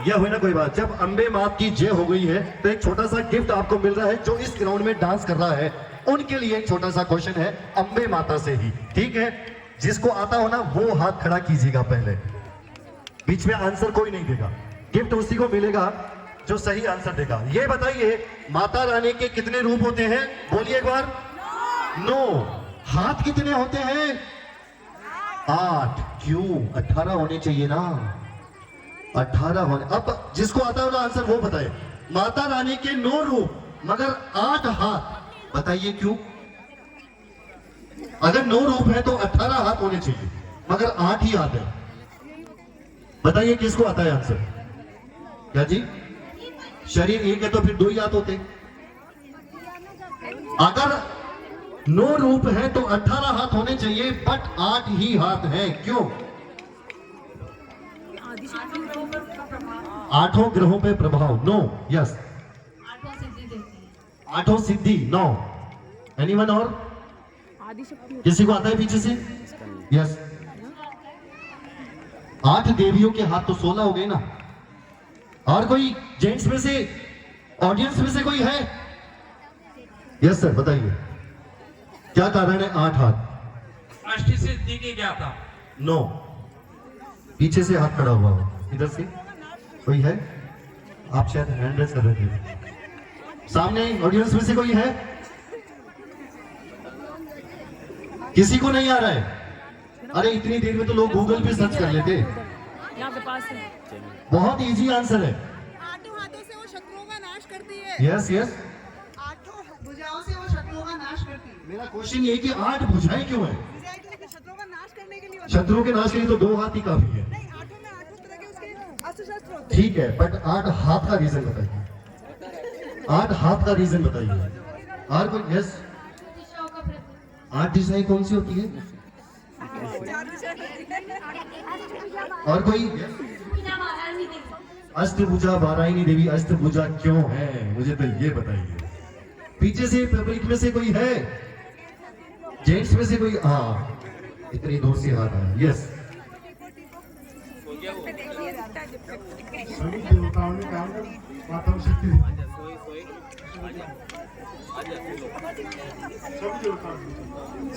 यह हुई ना कोई बात। जब अम्बे माँ की जय हो गई है तो एक छोटा सा गिफ्ट आपको मिल रहा है। जो इस ग्राउंड में डांस कर रहा है उनके लिए एक छोटा सा क्वेश्चन है अम्बे माता से ही, ठीक है? जिसको आता हो ना वो हाथ खड़ा कीजिएगा पहले, बीच में आंसर कोई नहीं देगा। गिफ्ट उसी को मिलेगा जो सही आंसर देगा। ये बताइए माता रानी के कितने रूप होते हैं? बोलिए एक बार। 9। हाथ कितने होते हैं? 8। क्यों? 18 होने चाहिए ना, 18 होने। अब जिसको आता हो ना आंसर वो बताए। माता रानी के 9 रूप मगर 8 हाथ, बताइए क्यों? अगर 9 रूप है तो 18 हाथ होने चाहिए मगर 8 ही हाथ है। बताइए किसको आता है आंसर? क्या जी? शरीर एक है तो फिर 2 ही हाथ होते। अगर 9 रूप है तो 18 हाथ होने चाहिए बट 8 ही हाथ है। क्यों? 8 ग्रहों पे प्रभाव। No, yes. 8 सिद्धि। नो। एनीवन? और किसी को आता है पीछे से? यस। 8 देवियों के हाथ तो 16 हो गए ना। और कोई जेंट्स में से, ऑडियंस में से कोई है? यस सर, बताइए क्या कारण है 8 हाथ? अष्ट सिद्धि की क्या था? नो। पीछे से हाथ खड़ा हुआ हो, इधर से कोई है? आप शायद हैंड रेस कर रहे थे। सामने ऑडियंस में से कोई है? किसी को नहीं आ रहा है? अरे इतनी देर में तो लोग गूगल पे सर्च कर लेते। यहाँ पे पास है। बहुत इजी आंसर है। 8 हाथों से वो शत्रुओं का नाश करती है। Yes yes. 8 भुजाओं से वो शत्रुओं का नाश करती है। मेरा क्वेश्चन ये कि 8 भुजाएं क्यों है? भुजाएं क्योंकि शत्रुओं का नाश करने के लिए होती शत्रुओं के नाश के लिए तो 2 हाथ ही काफी है। नहीं, 8 में 8 तरह के उसके अस्त्र शस्त्र होते हैं। ठीक है, बट 8 हाथ का रीजन बताइए। 8 हाथ का रीजन बताइए। और कोई? यस। 8 दिशाएं कौन सी होती है? और कोई? अष्टभुजा वाराहिनी देवी अष्टभुजा क्यों है? मुझे तो ये बताइए। पीछे से पब्लिक में से कोई है? जेंट्स में से कोई? हाँ, इतनी दूर से हाथ आया। यस। सभी देवताओं ने काम माता शक्ति दी।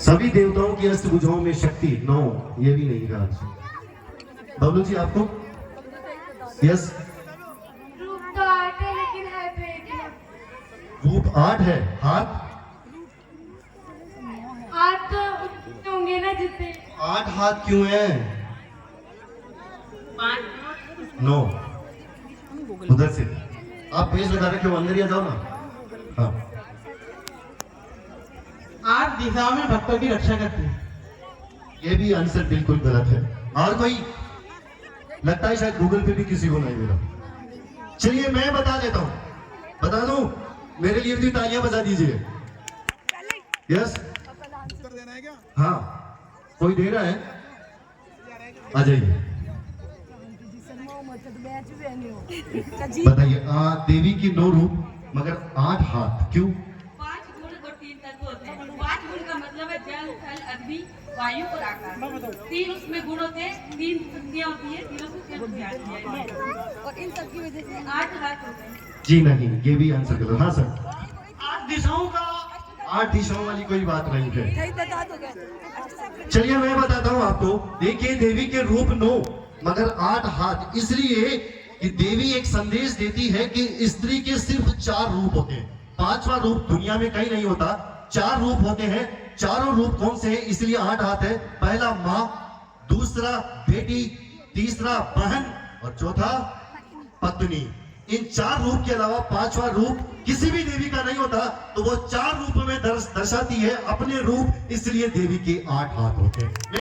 सभी देवताओं की अष्टभुजाओं में शक्ति। नो, ये भी नहीं था आंसर। बबलू जी आपको? यस। रूप तो 8 है लेकिन है पेट में। रूप 8 है, हाथ 8 तो होंगे ना जितने। 8 हाथ क्यों है? नो, उधर से आप पेज लगा रखे हो, अंदर ही आ जाओ ना। हाँ, 8 दिशाओं में भक्तों की रक्षा करती है। ये भी आंसर बिल्कुल गलत है। और कोई? लगता है शायद गूगल पे भी किसी को नहीं मिला। चलिए मैं बता देता हूं, बता दूं? मेरे लिए भी तालियां बजा दीजिए। यस। उत्तर देना है क्या? हाँ, कोई दे रहा है? आ जाइए, बताइए। देवी की 9 रूप मगर 8 हाथ क्यों? 5 गुण और 3 तत्व होते हैं। 5 गुण का मतलब है जल, थल, अग्नि, वायु और आकाश। 3 उसमें गुण होते हैं, 3 शक्तियाँ होती है, तीनों से शक्ति आती है और इन सब की वजह से 8 हाथ होते हैं। जी नहीं, ये भी आंसर गलत। हाँ सर। 8 दिशाओं का 8 दिशाओं वाली कोई बात नहीं है। सही बता दोगे? चलिए मैं बताता हूँ आपको। देखिए देवी के रूप 9 मगर 8 हाथ, इसलिए कि देवी एक संदेश देती है कि स्त्री के सिर्फ 4 रूप होते हैं। 5वां रूप दुनिया में कहीं नहीं होता। 4 रूप होते हैं। चारों रूप कौन से हैं? इसलिए 8 हाथ है। पहला माँ, दूसरा बेटी, तीसरा बहन और चौथा पत्नी। इन 4 रूप के अलावा 5वां रूप किसी भी देवी का नहीं होता। तो वो 4 रूप में दर्शाती है अपने रूप, इसलिए देवी के 8 हाथ होते हैं।